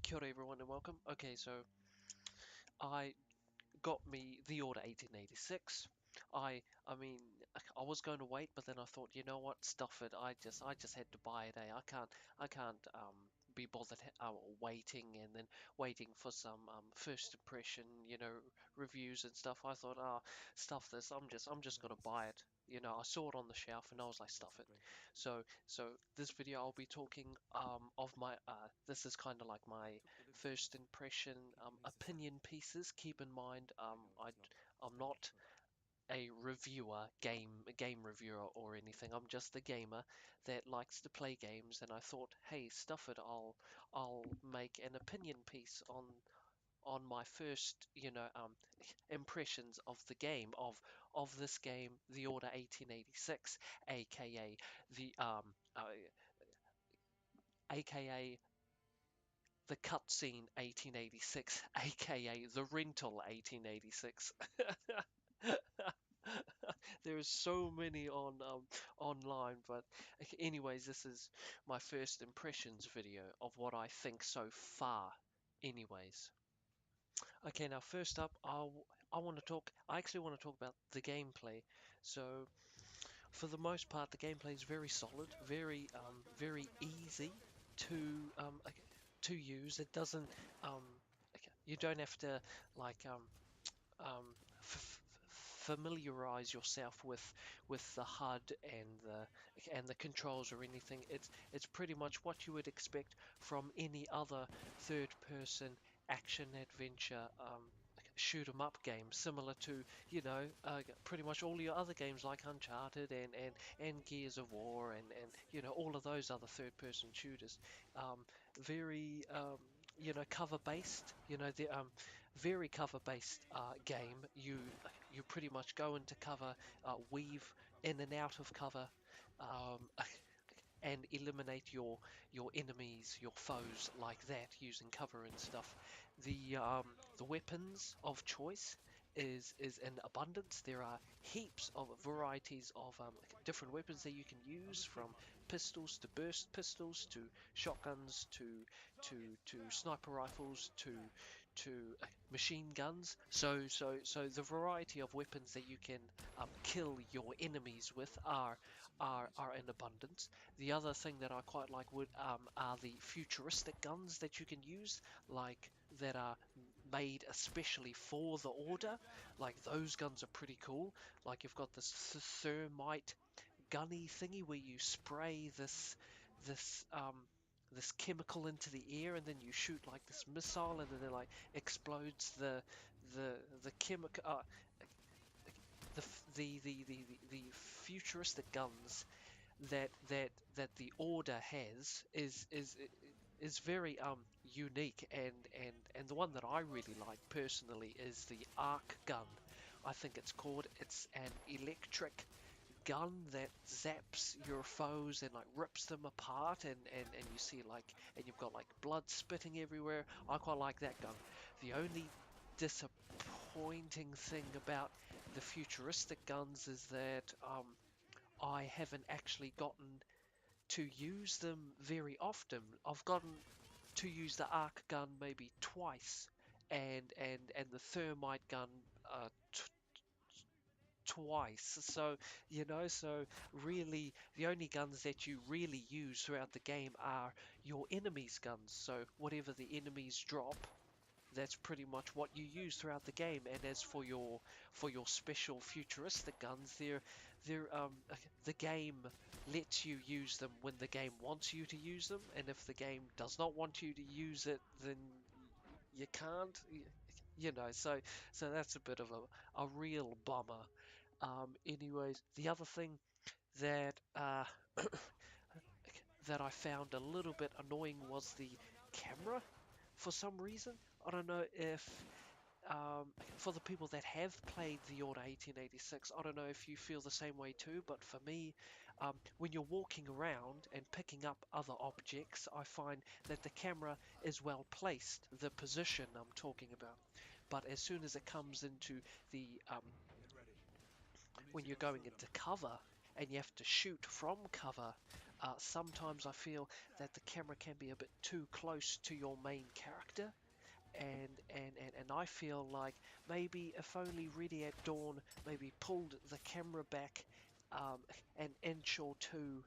Kia ora everyone and welcome. Okay, so I got me the Order 1886. I mean, I was going to wait, but then I thought, you know what, stuff it. I just had to buy it. I can't be bothered waiting and then waiting for some first impression, reviews and stuff. I thought, stuff this. I'm just gonna buy it. I saw it on the shelf and I was like, stuff it. So this video I'll be talking of my this is kind of like my first impression opinion pieces. Keep in mind, I'm not a reviewer, game reviewer or anything. I'm just a gamer that likes to play games, and I thought, hey, stuff it, I'll make an opinion piece on my first, impressions of the game of this game, The Order 1886, aka the aka the cutscene 1886, aka the rental 1886. There's so many on online, but anyways, this is my first impressions video of what I think so far. Anyways, okay, now first up, I want to talk. I actually want to talk about the gameplay. So, for the most part, the gameplay is very solid, very easy to to use. It doesn't you don't have to like um, familiarize yourself with the HUD and the controls or anything. It's pretty much what you would expect from any other third-person action adventure shoot 'em up game, similar to pretty much all your other games like Uncharted and Gears of War and all of those other third-person shooters. Very cover based. The very cover based game. You pretty much go into cover, weave in and out of cover, um, and eliminate your enemies, your foes like that using cover and stuff. The weapons of choice is in abundance. There are heaps of varieties of different weapons that you can use, from pistols to burst pistols to shotguns to sniper rifles to machine guns. So the variety of weapons that you can kill your enemies with are in abundance. The other thing that I quite like are the futuristic guns that you can use, like that are made especially for the Order. Like those guns are pretty cool. Like you've got this thermite gunny thingy where you spray this this chemical into the air and then you shoot like this missile and then it like explodes the the chemical the futuristic guns that the Order has is very unique, and the one that I really like personally is the arc gun. I think it's called. It's an electric gun that zaps your foes and like rips them apart, and you see like, and you've got like blood spitting everywhere. I quite like that gun. The only disappointing thing about the futuristic guns is that I haven't actually gotten to use them very often. I've gotten to use the arc gun maybe twice, and the thermite gun uh, twice. So really, the only guns that you really use throughout the game are your enemies' guns. So whatever the enemies drop, that's pretty much what you use throughout the game. And as for your special futuristic guns, the game lets you use them when the game wants you to use them, and if the game does not want you to use it, then you can't. So that's a bit of a real bummer. Anyways, the other thing that that I found a little bit annoying was the camera for some reason. I don't know if for the people that have played the Order 1886, I don't know if you feel the same way too, but for me, when you're walking around and picking up other objects, I find that the camera is well placed, the position I'm talking about. But as soon as it comes into the when you're going into cover and you have to shoot from cover, sometimes I feel that the camera can be a bit too close to your main character, and I feel like maybe if only Ready at Dawn maybe pulled the camera back um, an inch or two,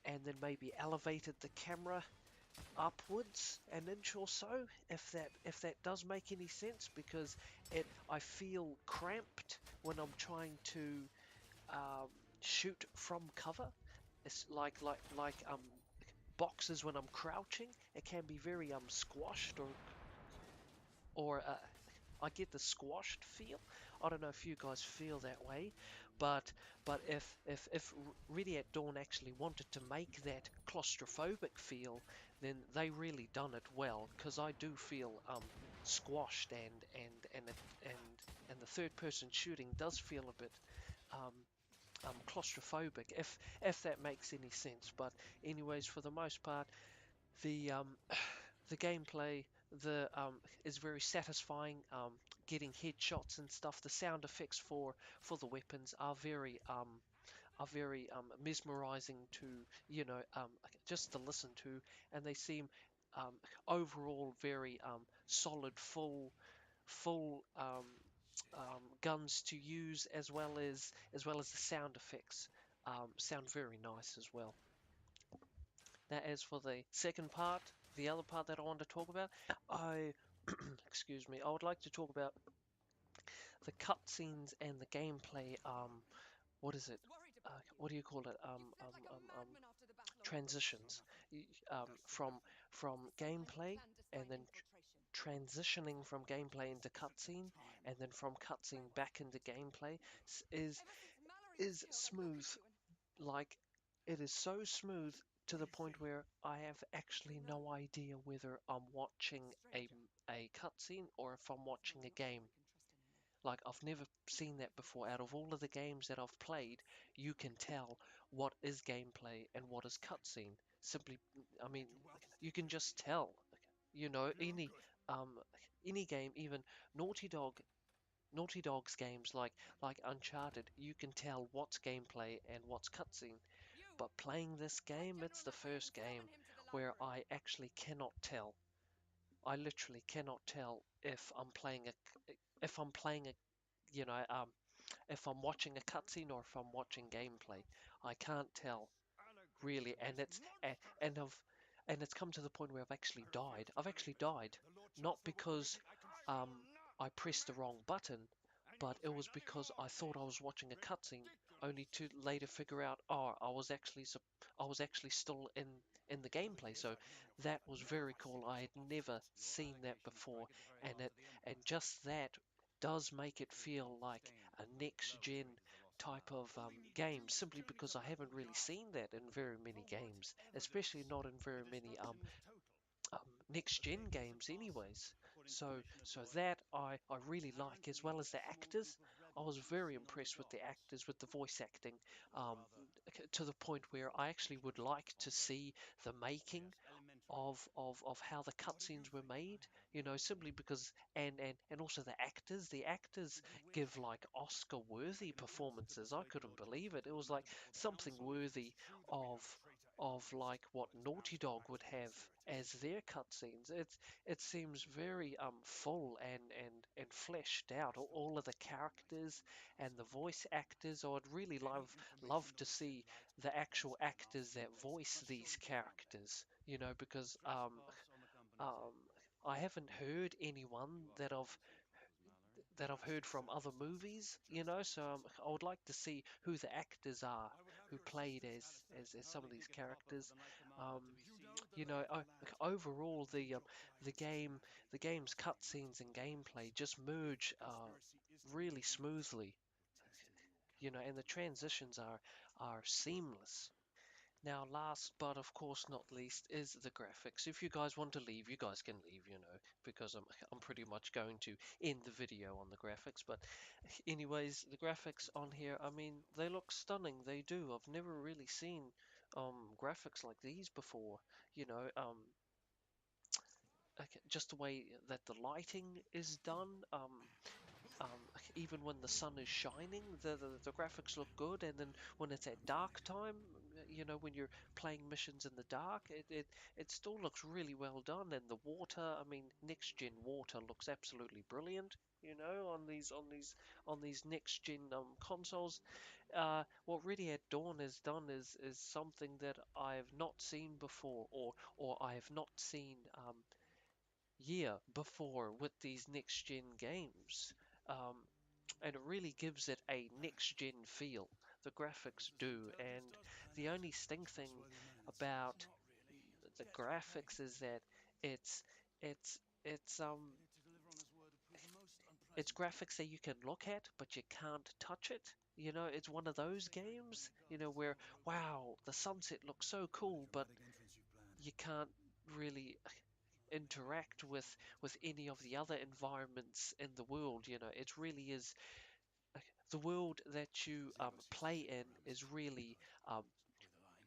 and then maybe elevated the camera upwards an inch or so, if that does make any sense, because it I feel cramped when I'm trying to um, shoot from cover. It's like boxes when I'm crouching. It can be very squashed, or I get the squashed feel. I don't know if you guys feel that way, but if Ready at Dawn actually wanted to make that claustrophobic feel, then they really done it well. Because I do feel squashed, and the third person shooting does feel a bit um, claustrophobic, if that makes any sense. But anyways, for the most part, the the gameplay the is very satisfying. Getting headshots and stuff. The sound effects for the weapons are very mesmerizing to just to listen to, and they seem um, overall very solid, full guns to use, as well as the sound effects sound very nice as well. Now, as for the second part, the other part that I want to talk about, I, excuse me, I would like to talk about the cutscenes and the gameplay. What is it? What do you call it? Transitions. From gameplay, and then transitioning from gameplay into cutscene, and then from cutscene back into gameplay is smooth. Like, it is so smooth to the point where I have actually no idea whether I'm watching a cutscene or if I'm watching a game. Like, I've never seen that before. Out of all of the games that I've played, you can tell what is gameplay and what is cutscene. Simply, I mean, you can just tell. Any um any game, even Naughty Dog Naughty Dog's games like Uncharted, you can tell what's gameplay and what's cutscene. But playing this game, it's the first game where I actually cannot tell. I literally cannot tell if I'm playing a you know if I'm watching a cutscene or if I'm watching gameplay. I can't tell really, and it's come to the point where I've actually died. I've actually died, not because um, I pressed the wrong button, but it was because I thought I was watching a cutscene, only to later figure out, oh, I was actually still in the gameplay. So that was very cool. I had never seen that before, and just that does make it feel like a next gen type of game, simply because I haven't really seen that in very many games, especially not in very many um, next gen games anyways. So that I really like, as well as the actors. I was very impressed with the actors, with the voice acting, um, to the point where I actually would like to see the making of how the cutscenes were made, simply because, and also the actors give like Oscar worthy performances. I couldn't believe it. It was like something worthy of like what Naughty Dog would have as their cutscenes. It seems very full and fleshed out. All of the characters and the voice actors. I would really love to see the actual actors that voice these characters. Because um, I haven't heard anyone that I've heard from other movies. So I would like to see who the actors are who played as some of these characters. Um, Overall, the game's cutscenes and gameplay just merge really smoothly. And the transitions are seamless. Now, last but of course not least is the graphics. If you guys want to leave, you guys can leave, because I'm pretty much going to end the video on the graphics. But anyways, the graphics on here, I mean, they look stunning. They do. I've never really seen graphics like these before. You know, just the way that the lighting is done. Even when the sun is shining, the graphics look good, and then when it's at dark time, when you're playing missions in the dark, it still looks really well done. And the water, I mean, next gen water looks absolutely brilliant. On these next gen consoles. What Red Dead Dawn has done is something that I have not seen before, or I have not seen before with these next gen games. Um, and it really gives it a next gen feel. The graphics do, and the only sting thing about the graphics is that it's it's it's it's graphics that you can look at, but you can't touch it. It's one of those games, where wow, the sunset looks so cool, but you can't really interact with any of the other environments in the world. It really is the world that you play in is really um,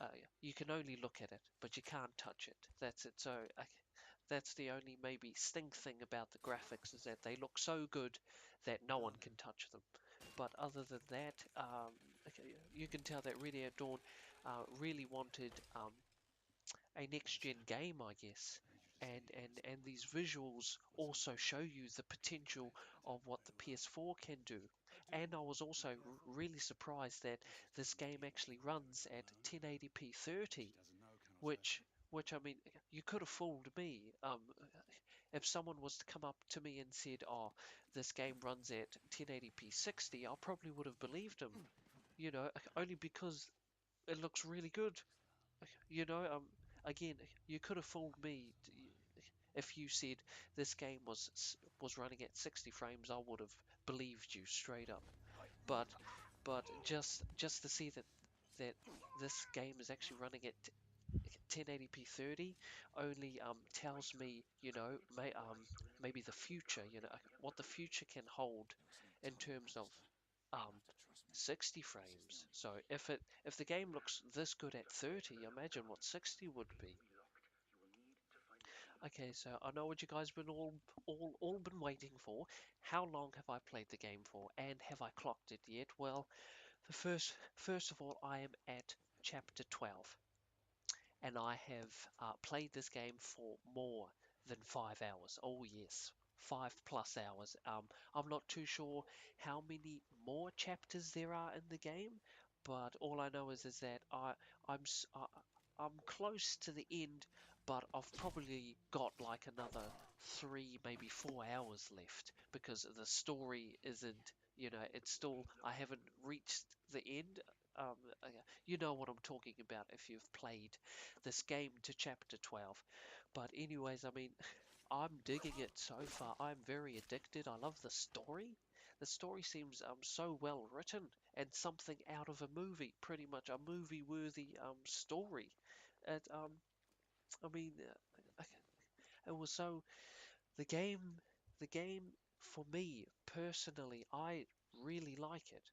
uh, you can only look at it, but you can't touch it. That's it. So that's the only maybe stink thing about the graphics is that they look so good that no one can touch them. But other than that, okay, you can tell that Red Dead Dawn really wanted a next gen game, I guess. And these visuals also show you the potential of what the PS4 can do. And I was also really surprised that this game actually runs at 1080p 30, which which I mean, you could have fooled me. If someone was to come up to me and said, "Oh, this game runs at 1080p 60," I probably would have believed him. Only because it looks really good. You know, um, Again, you could have fooled me if you said this game was running at 60 frames. I would have believed you straight up. But just to see that this game is actually running at 1080p 30 only tells me, maybe the future, what the future can hold in terms of um, 60 frames. So if the game looks this good at 30, imagine what 60 would be. Okay, so I know what you guys been all been waiting for. How long have I played the game for, and have I clocked it yet? Well, the first of all, I am at chapter 12, and I have played this game for more than 5 hours. Oh yes, 5 plus hours. I'm not too sure how many more chapters there are in the game, but all I know is that I'm s- I'm close to the end, but I've probably got like another 3, maybe 4 hours left because the story isn't. It's still I haven't reached the end. Um, uh, you know what I'm talking about if you've played this game to chapter 12. But anyways, I mean, I'm digging it so far. I'm very addicted. I love the story. The story seems so well written and something out of a movie, pretty much a movie-worthy story. It I mean, it was so the game the game for me personally, I really like it.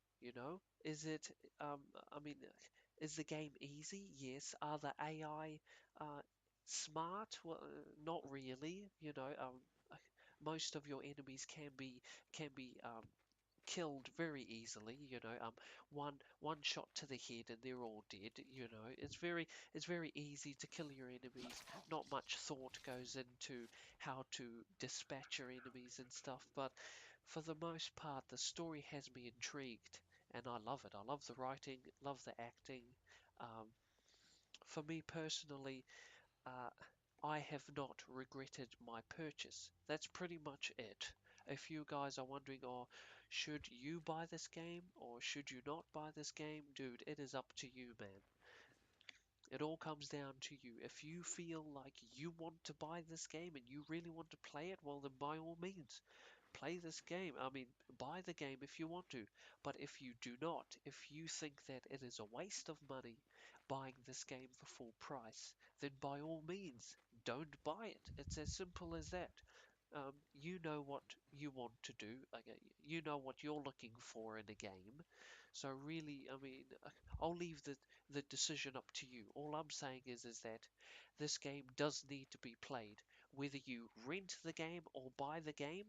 Is it um I mean, is the game easy? Yes. Are the AI smart? Well, not really. Uh, most of your enemies can be killed very easily. One shot to the head and they're all dead. It's very easy to kill your enemies. Not much thought goes into how to dispatch your enemies and stuff. But for the most part, the story has me intrigued, and I love it. I love the writing, love the acting. Um, for me personally, uh, I have not regretted my purchase. That's pretty much it. If you guys are wondering, oh, should you buy this game or should you not buy this game, dude, it is up to you, man. It all comes down to you. If you feel like you want to buy this game and you really want to play it, well, then by all means, play this game. I mean, buy the game if you want to. But if you do not, if you think that it is a waste of money buying this game for full price, then by all means, don't buy it. It's as simple as that. You know what you want to do. You know what you're looking for in a game. So really, I mean, I'll leave the decision up to you. All I'm saying is that this game does need to be played. Whether you rent the game or buy the game,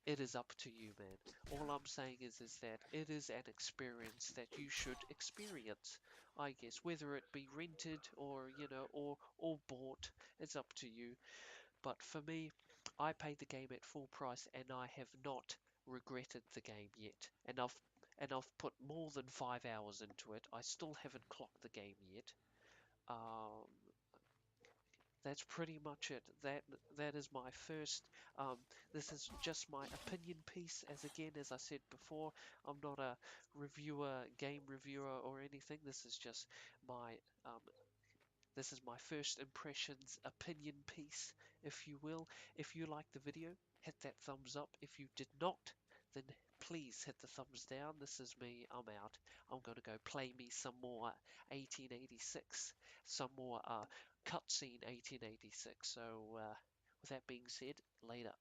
it is up to you, man. All I'm saying is that it is an experience that you should experience, I guess, whether it be rented or, or bought, it's up to you. But for me, I paid the game at full price and I have not regretted the game yet. And I've put more than 5 hours into it. I still haven't clocked the game yet. Um, that's pretty much it. That is my first. Um, this is just my opinion piece. As I said before, I'm not a reviewer, game reviewer, or anything. My um, this is my first impressions opinion piece, if you will. If you liked the video, hit that thumbs up. If you did not, then please hit the thumbs down. This is me. I'm out. I'm going to go play me some more 1886, some more cutscene 1886. So, with that being said, later.